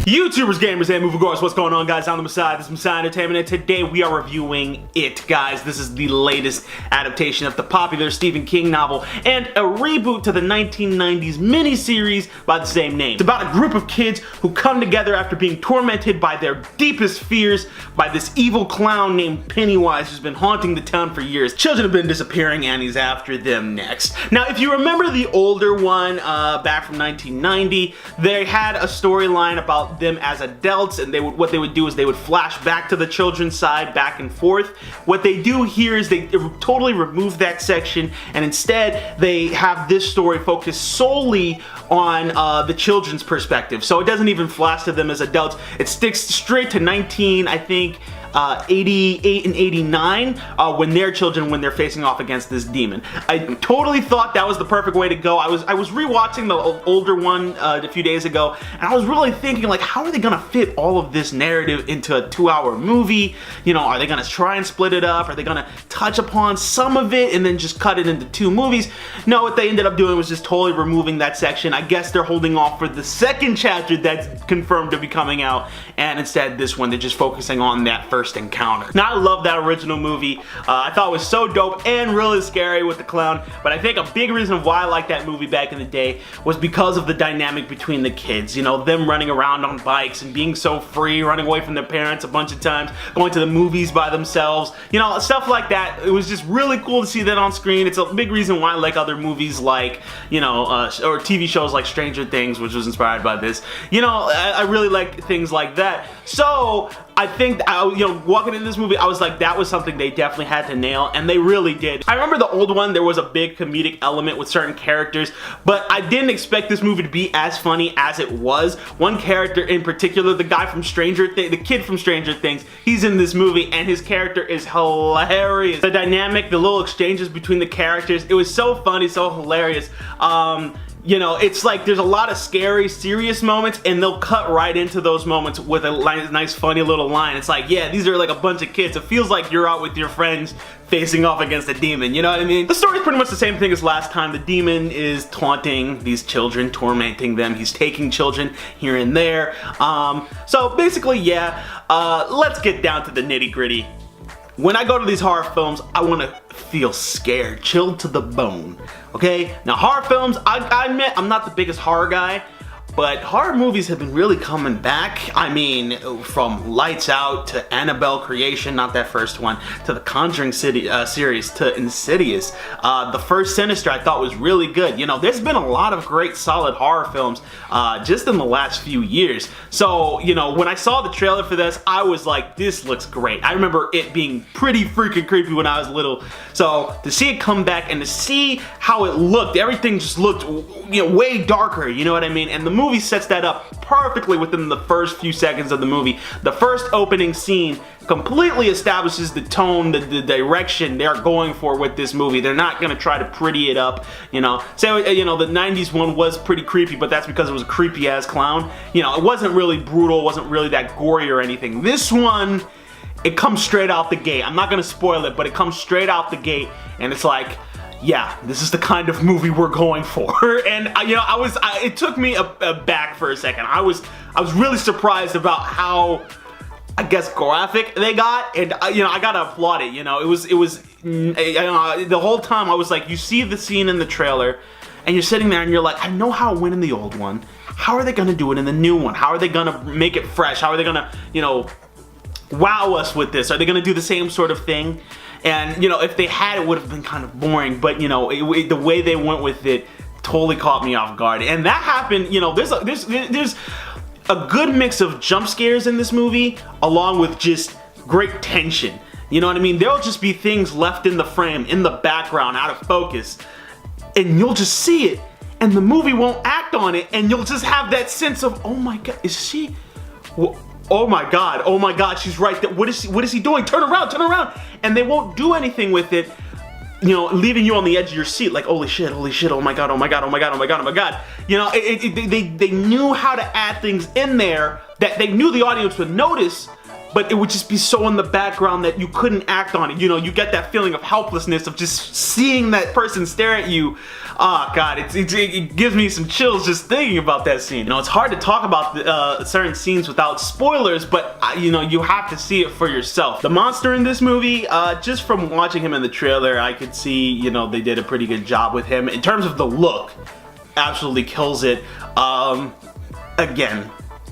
YouTubers, gamers, and moviegoers, what's going on, guys? I'm the Messiah. This is Messiah Entertainment, and today we are reviewing It, guys. This is the latest adaptation of the popular Stephen King novel and a reboot to the 1990s miniseries by the same name. It's about a group of kids who come together after being tormented by their deepest fears by this evil clown named Pennywise who's been haunting the town for years. Children have been disappearing and he's after them next. Now, if you remember the older one back from 1990, they had a storyline about them as adults, and what they would do is they would flash back to the children's side back and forth. What they do here is they totally remove that section, and instead they have this story focused solely on the children's perspective. So it doesn't even flash to them as adults. It sticks straight to 88 and 89 when they're children, when they're facing off against this demon. I totally thought that was the perfect way to go. I was rewatching the older one a few days ago, and I was really thinking, like, how are they gonna fit all of this narrative into a 2-hour movie? You know, are they gonna try and split it up? Are they gonna touch upon some of it and then just cut it into 2 movies? No, what they ended up doing was just totally removing that section. I guess they're holding off for the second chapter that's confirmed to be coming out, and instead this one they're just focusing on that first encounter. Now, I love that original movie. I thought it was so dope and really scary with the clown, but I think a big reason why I liked that movie back in the day was because of the dynamic between the kids. You know, them running around on bikes and being so free, running away from their parents a bunch of times, going to the movies by themselves, you know, stuff like that. It was just really cool to see that on screen. It's a big reason why I like other movies like, you know, or TV shows like Stranger Things, which was inspired by this. You know, I really like things like that. So I think, you know, walking into this movie, I was like, that was something they definitely had to nail, and they really did. I remember the old one, there was a big comedic element with certain characters, but I didn't expect this movie to be as funny as it was. One character in particular, the guy from the kid from Stranger Things, he's in this movie, and his character is hilarious. The dynamic, the little exchanges between the characters, it was so funny, so hilarious. You know, it's like there's a lot of scary, serious moments, and they'll cut right into those moments with a nice, funny little line. It's like, yeah, these are like a bunch of kids. It feels like you're out with your friends facing off against a demon, you know what I mean? The story's pretty much the same thing as last time. The demon is taunting these children, tormenting them. He's taking children here and there. So basically, yeah, let's get down to the nitty-gritty. When I go to these horror films, I want to feel scared, chilled to the bone, okay? Now, horror films, I admit I'm not the biggest horror guy, but horror movies have been really coming back. I mean, from Lights Out to Annabelle Creation, not that first one, to the Conjuring series, to Insidious. The first Sinister I thought was really good. You know, there's been a lot of great, solid horror films just in the last few years. So, you know, when I saw the trailer for this, I was like, this looks great. I remember it being pretty freaking creepy when I was little. So, to see it come back and to see how it looked, everything just looked, you know, way darker, you know what I mean? And the movie sets that up perfectly within the first few seconds of the movie. The first opening scene completely establishes the tone, the direction they're going for with this movie. They're not gonna try to pretty it up, you know. So, you know, the 90s one was pretty creepy, but that's because it was a creepy ass clown. You know, it wasn't really brutal, it wasn't really that gory or anything. This one, it comes straight out the gate. I'm not gonna spoil it, but it comes straight out the gate, and it's like, yeah, this is the kind of movie we're going for. And you know, it took me aback for a second. I was really surprised about how, I guess, graphic they got, and you know, I gotta applaud it. You know, it was the whole time I was like, you see the scene in the trailer, and you're sitting there and you're like, I know how it went in the old one. How are they gonna do it in the new one? How are they gonna make it fresh? How are they gonna, you know, wow us with this? Are they gonna do the same sort of thing? And, you know, if they had, it would have been kind of boring, but, you know, the way they went with it totally caught me off guard. And that happened, you know, there's a good mix of jump scares in this movie, along with just great tension. You know what I mean? There'll just be things left in the frame, in the background, out of focus, and you'll just see it, and the movie won't act on it, and you'll just have that sense of, oh my God, is she... oh my God, she's right there. What is he doing? Turn around. And they won't do anything with it, you know, leaving you on the edge of your seat, like, holy shit, oh my God. You know, they knew how to add things in there that they knew the audience would notice, but it would just be so in the background that you couldn't act on it. You know, you get that feeling of helplessness of just seeing that person stare at you. Oh God, it gives me some chills just thinking about that scene. You know, it's hard to talk about certain scenes without spoilers, but you know, you have to see it for yourself. The monster in this movie, just from watching him in the trailer, I could see, you know, they did a pretty good job with him. In terms of the look, absolutely kills it. Again,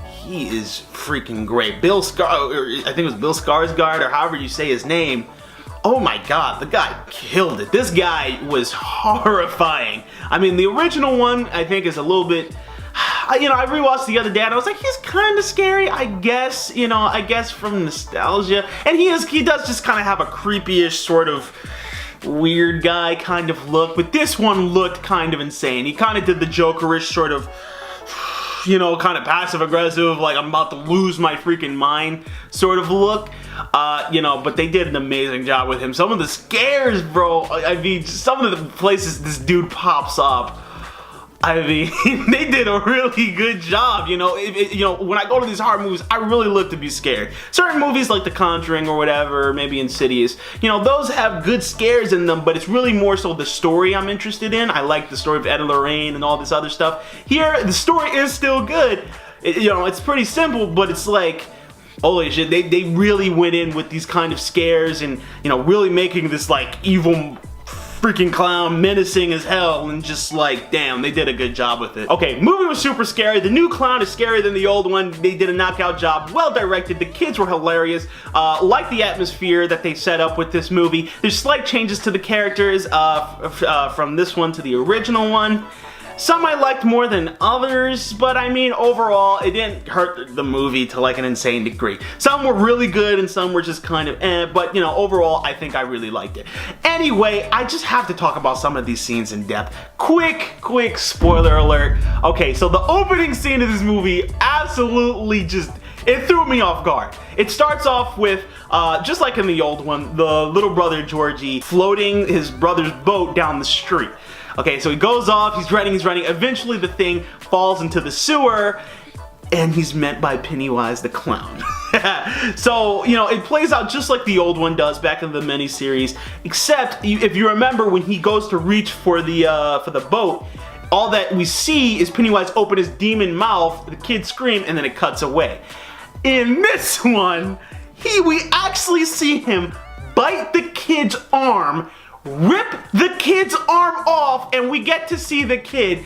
he is freaking great. I think it was Bill Skarsgård, or however you say his name. Oh my God, the guy killed it. This guy was horrifying. I mean, the original one, I think, is a little bit, you know, I rewatched the other day and I was like, he's kind of scary, I guess, you know, I guess from nostalgia. And he does just kind of have a creepy-ish sort of weird guy kind of look, but this one looked kind of insane. He kind of did the Jokerish sort of, you know, kind of passive-aggressive, like I'm about to lose my freaking mind sort of look. You know, but they did an amazing job with him. Some of the scares, bro, I mean, some of the places this dude pops up, I mean, they did a really good job, you know. You know, when I go to these horror movies, I really look to be scared. Certain movies like The Conjuring or whatever, maybe Insidious, you know, those have good scares in them, but it's really more so the story I'm interested in. I like the story of Ed and Lorraine and all this other stuff. Here, the story is still good. You know, it's pretty simple, but it's like, holy shit, they really went in with these kind of scares and, you know, really making this like evil freaking clown menacing as hell, and just like, damn, they did a good job with it. Okay, movie was super scary. The new clown is scarier than the old one. They did a knockout job, well directed. The kids were hilarious. Like the atmosphere that they set up with this movie. There's slight changes to the characters from this one to the original one. Some I liked more than others, but I mean, overall, it didn't hurt the movie to like an insane degree. Some were really good and some were just kind of but you know, overall, I think I really liked it. Anyway, I just have to talk about some of these scenes in depth. Quick spoiler alert. Okay, so the opening scene of this movie absolutely just, it threw me off guard. It starts off with, just like in the old one, the little brother Georgie floating his brother's boat down the street. Okay, so he goes off, he's running, eventually the thing falls into the sewer, and he's met by Pennywise the Clown. So, you know, it plays out just like the old one does back in the miniseries, except if you remember when he goes to reach for the boat, all that we see is Pennywise open his demon mouth, the kids scream, and then it cuts away. In this one, we actually see him bite the kid's arm, rip the kid's arm off, and we get to see the kid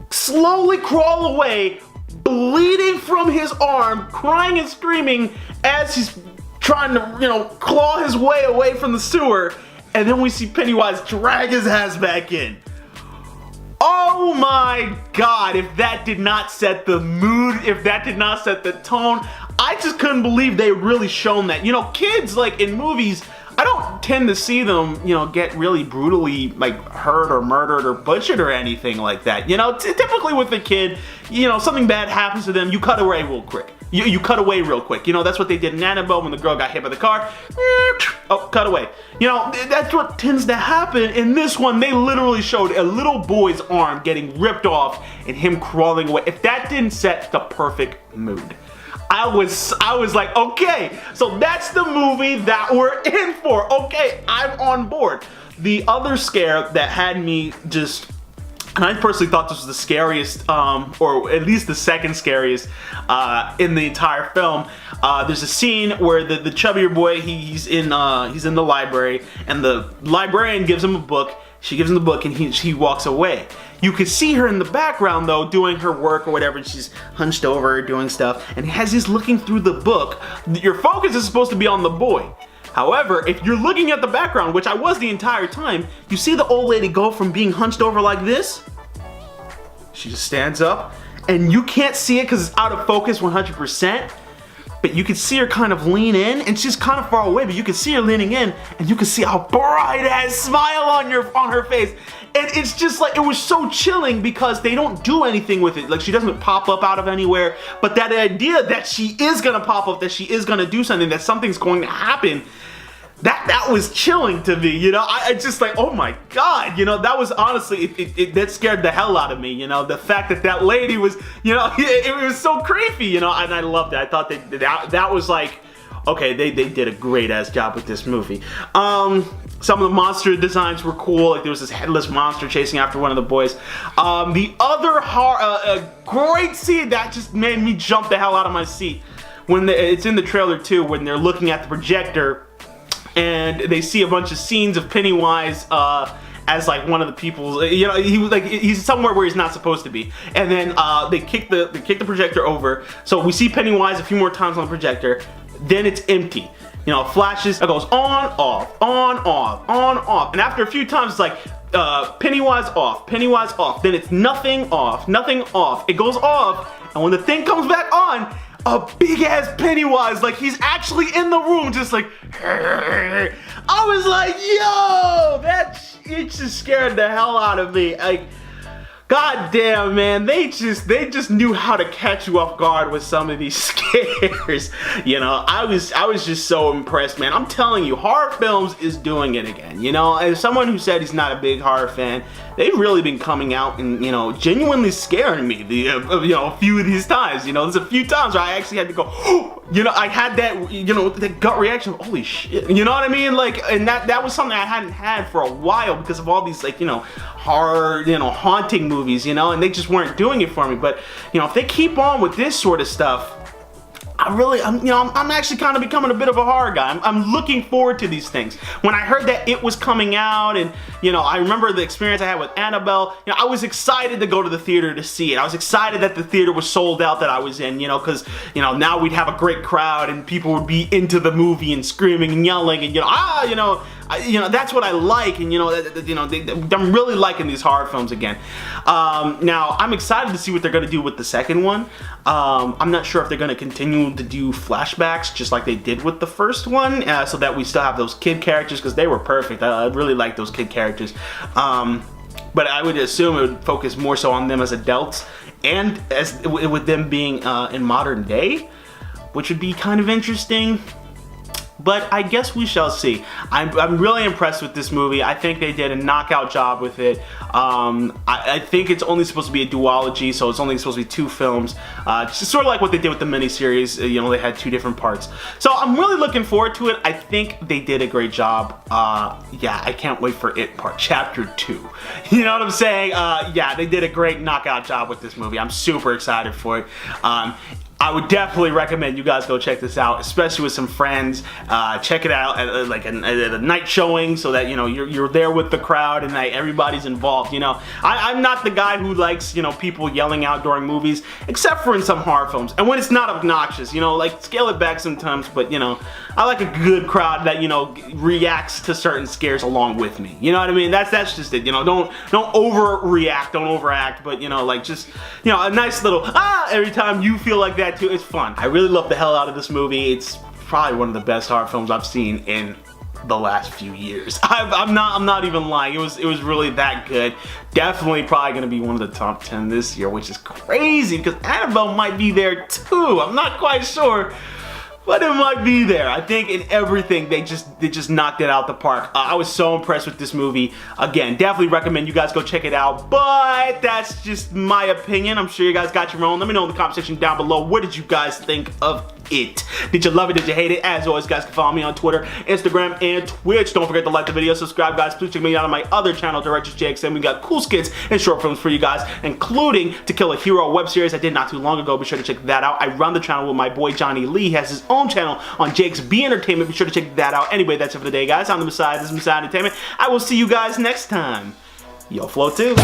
slowly crawl away, bleeding from his arm, crying and screaming as he's trying to, you know, claw his way away from the sewer, and then we see Pennywise drag his ass back in. Oh my God, if that did not set the mood, if that did not set the tone, I just couldn't believe they really shown that. You know, kids, like in movies, I don't tend to see them, you know, get really brutally, like, hurt or murdered or butchered or anything like that. You know, typically with a kid, you know, something bad happens to them, you cut away real quick. You cut away real quick. You know, that's what they did in Annabelle when the girl got hit by the car. Oh, cut away. You know, that's what tends to happen. In this one, they literally showed a little boy's arm getting ripped off and him crawling away. If that didn't set the perfect mood, I was like, okay, so that's the movie that we're in for. Okay, I'm on board. The other scare that had me just, and I personally thought this was the scariest, or at least the second scariest in the entire film. There's a scene where the chubbier boy, he's in the library, and the librarian gives him a book. She gives him the book, and he walks away. You could see her in the background though, doing her work or whatever, and she's hunched over doing stuff, and as he's looking through the book, your focus is supposed to be on the boy. However, if you're looking at the background, which I was the entire time, you see the old lady go from being hunched over like this, she just stands up, and you can't see it because it's out of focus 100%, but you can see her kind of lean in, and she's kind of far away, but you can see her leaning in, and you can see a bright-ass smile on her face. And it's just like, it was so chilling because they don't do anything with it. Like, she doesn't pop up out of anywhere, but that idea that she is gonna pop up, that she is gonna do something, that something's going to happen, that was chilling to me, you know. I just like, oh my God, you know, that was honestly, that scared the hell out of me, you know, the fact that lady was, you know, it was so creepy, you know, and I loved it. I thought that was like, okay, they did a great ass job with this movie. Some of the monster designs were cool. Like there was this headless monster chasing after one of the boys. The other great scene that just made me jump the hell out of my seat, when it's in the trailer too, when they're looking at the projector and they see a bunch of scenes of Pennywise as like one of the people, you know, he's somewhere where he's not supposed to be, and then they kick the projector over, so we see Pennywise a few more times on the projector. Then it's empty. You know, it flashes, it goes on, off, on, off, on, off, and after a few times it's like Pennywise off, Pennywise off. Then it's nothing off, nothing off. It goes off, and when the thing comes back on, a big ass Pennywise, like he's actually in the room, just like. I was like, yo, it just scared the hell out of me. Like, god damn, man, they just knew how to catch you off guard with some of these scares. You know, I was just so impressed, man. I'm telling you, horror films is doing it again. You know, as someone who said he's not a big horror fan, they've really been coming out and, you know, genuinely scaring me, you know, a few of these times. You know, there's a few times where I actually had to go, you know, I had that, you know, that gut reaction of, holy shit, you know what I mean? Like, and that was something I hadn't had for a while because of all these, like, you know, horror, you know, haunting movies, you know, and they just weren't doing it for me. But, you know, if they keep on with this sort of stuff, I'm actually kind of becoming a bit of a horror guy. I'm looking forward to these things. When I heard that it was coming out, and, you know, I remember the experience I had with Annabelle, you know, I was excited to go to the theater to see it. I was excited that the theater was sold out that I was in, you know, because, you know, now we'd have a great crowd and people would be into the movie and screaming and yelling and, you know, that's what I like, and, you know, I'm really liking these horror films again. Now, I'm excited to see what they're going to do with the second one. I'm not sure if they're going to continue to do flashbacks just like they did with the first one, so that we still have those kid characters, because they were perfect. I really like those kid characters. But I would assume it would focus more so on them as adults, and with them being in modern day, which would be kind of interesting. But I guess we shall see. I'm really impressed with this movie. I think they did a knockout job with it. I think it's only supposed to be a duology, so it's only supposed to be 2 films. Just sort of like what they did with the miniseries. You know, they had 2 different parts. So I'm really looking forward to it. I think they did a great job. Yeah, I can't wait for It Chapter 2. You know what I'm saying? Yeah, they did a great knockout job with this movie. I'm super excited for it. I would definitely recommend you guys go check this out, especially with some friends. Check it out at like a night showing, so that, you know, you're there with the crowd and like everybody's involved. You know, I'm not the guy who likes, you know, people yelling out during movies, except for in some horror films, and when it's not obnoxious. You know, like, scale it back sometimes, but, you know, I like a good crowd that, you know, reacts to certain scares along with me. You know what I mean? That's just it. You know, don't overreact, don't overact, but, you know, like, just, you know, a nice little every time you feel like that too. It's fun. I really love the hell out of this movie. It's probably one of the best horror films I've seen in the last few years. I'm not even lying. It was really that good. Definitely probably gonna be one of the top 10 this year, which is crazy because Annabelle might be there too. I'm not quite sure, but it might be there. I think in everything they just knocked it out the park. I was so impressed with this movie. Again, definitely recommend you guys go check it out, but that's just my opinion. I'm sure you guys got your own. Let me know in the comment section down below, what did you guys think of it? Did you love it? Did you hate it? As always, guys can follow me on Twitter, Instagram, and Twitch. Don't forget to like the video, subscribe, guys. Please check me out on my other channel, Director's JXM. We got cool skits and short films for you guys, including To Kill a Hero web series I did not too long ago. Be sure to check that out. I run the channel with my boy Johnny Lee. He has his own channel on Jake's B Entertainment. Be sure to check that out. Anyway, that's it for the day, guys. I'm the Messiah. This is Messiah Entertainment. I will see you guys next time. Yo, flow too.